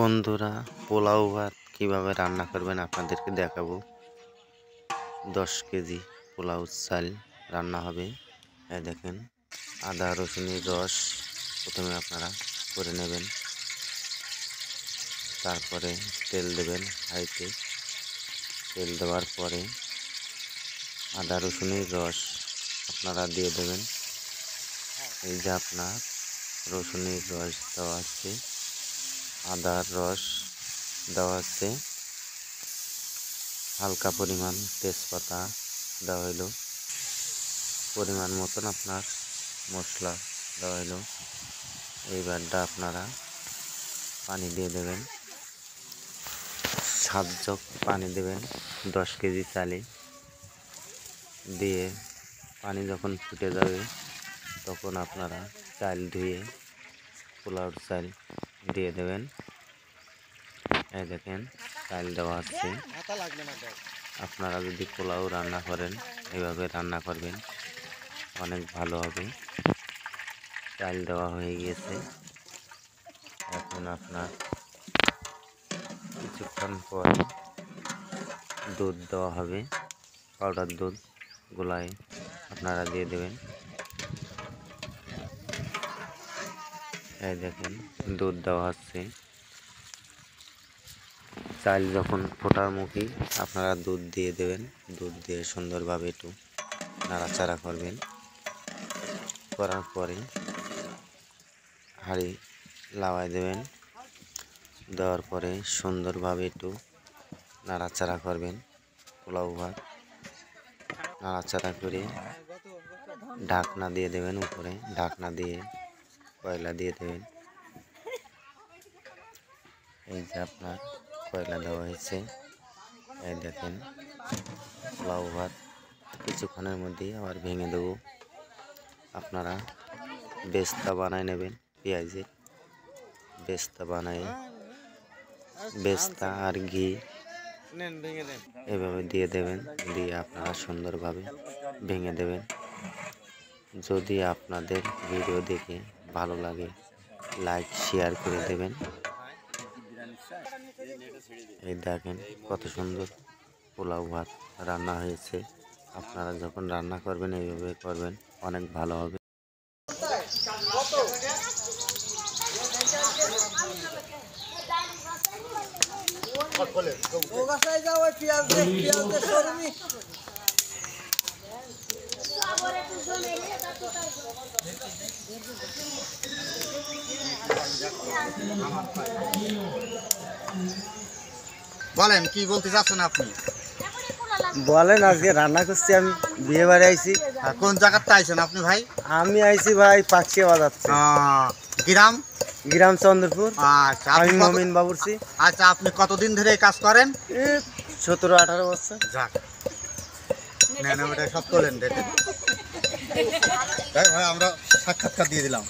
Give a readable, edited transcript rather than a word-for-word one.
বন্ধুরা, পোলাও ভাত কীভাবে রান্না করবেন আপনাদেরকে দেখাবো। 10 কেজি পোলাও চাল রান্না হবে। এই দেখেন, আদা রসুনের রস প্রথমে আপনারা করে নেবেন, তারপরে তেল দেবেন হাঁড়িতে। তেল দেওয়ার পরে আদা রসুনের রস আপনারা দিয়ে দেবেন। এই যে আপনার রসুনের রস দেওয়া আছে, আদার রস দেওয়া আছে, হালকা পরিমাণ তেজপাতা দেওয়া হইল, পরিমাণ মতন আপনার মশলা দেওয়া হইল। এইবারটা আপনারা পানি দিয়ে দেবেন, সাতজক পানি দেবেন 10 কেজি চালে। দিয়ে পানি যখন ফুটে যাবে তখন আপনারা চাল ধুয়ে পোলাওর চাল দিয়ে দেবেন। এই দেখেন, চাল দেওয়া আছে। আপনারা যদি পোলাও রান্না করেন এভাবে রান্না করবেন, অনেক ভালো হবে। চাল দেওয়া হয়ে গিয়েছে। এখন আপনার কিছুক্ষণ পর দুধ দেওয়া হবে, পাউডার দুধ গোলায় আপনারা দিয়ে দেবেন। এই দেখেন, দুধ দেওয়া হচ্ছে। চাল যখন ফোটার মুখী আপনারা দুধ দিয়ে দেবেন। দুধ দিয়ে সুন্দরভাবে একটু নাড়াচাড়া করবেন। করার পরে হাঁড়ি লাগাই দেবেন। দেওয়ার পরে সুন্দরভাবে একটু নাড়াচাড়া করবেন। পোলাও ভাত নাড়াচাড়া করে ঢাকনা দিয়ে দেবেন, উপরে ঢাকনা দিয়ে কয়লা দিয়ে দেবেন। এই যে আপনার কয়লা দেওয়া হয়েছে। এই দেখেন, পোলাও ভাত কিছুক্ষণের মধ্যেই আবার ভেঙে দেবো। আপনারা বেস্তা বানায় নেবেন, পেঁয়াজের বেস্তা বানায়, বেস্তা আর ঘি এভাবে দিয়ে দেবেন। দিয়ে আপনারা সুন্দরভাবে ভেঙে দেবেন। যদি আপনাদের ভিডিও দেখে ভালো লাগে লাইক শেয়ার করে দেবেন। এই দেখেন কত সুন্দর পোলাও ভাত রান্না হয়েছে। আপনারা যখন রান্না করবেন এইভাবে করবেন, অনেক ভালো হবে। বলেন, কি বলতে চাচ্ছেন আপনি? বলেন। আজকে রান্না করছি, আমি বিয়ে বাড়ি আইছি। কোন জায়গাতে আইছেন আপনি ভাই? আমি আইছি ভাই পাকশিয়া বাজার থেকে। গ্রাম? গ্রাম চন্দ্রপুর। আচ্ছা, আমি মমিন বাবুরছি। আচ্ছা, আপনি কতদিন ধরে এই কাজ করেন? 17-18 বছর। যাক, নেন ওটা সব তোলেন, দেখেন ভাই, আমরা সাক্ষাৎকার দিয়ে দিলাম।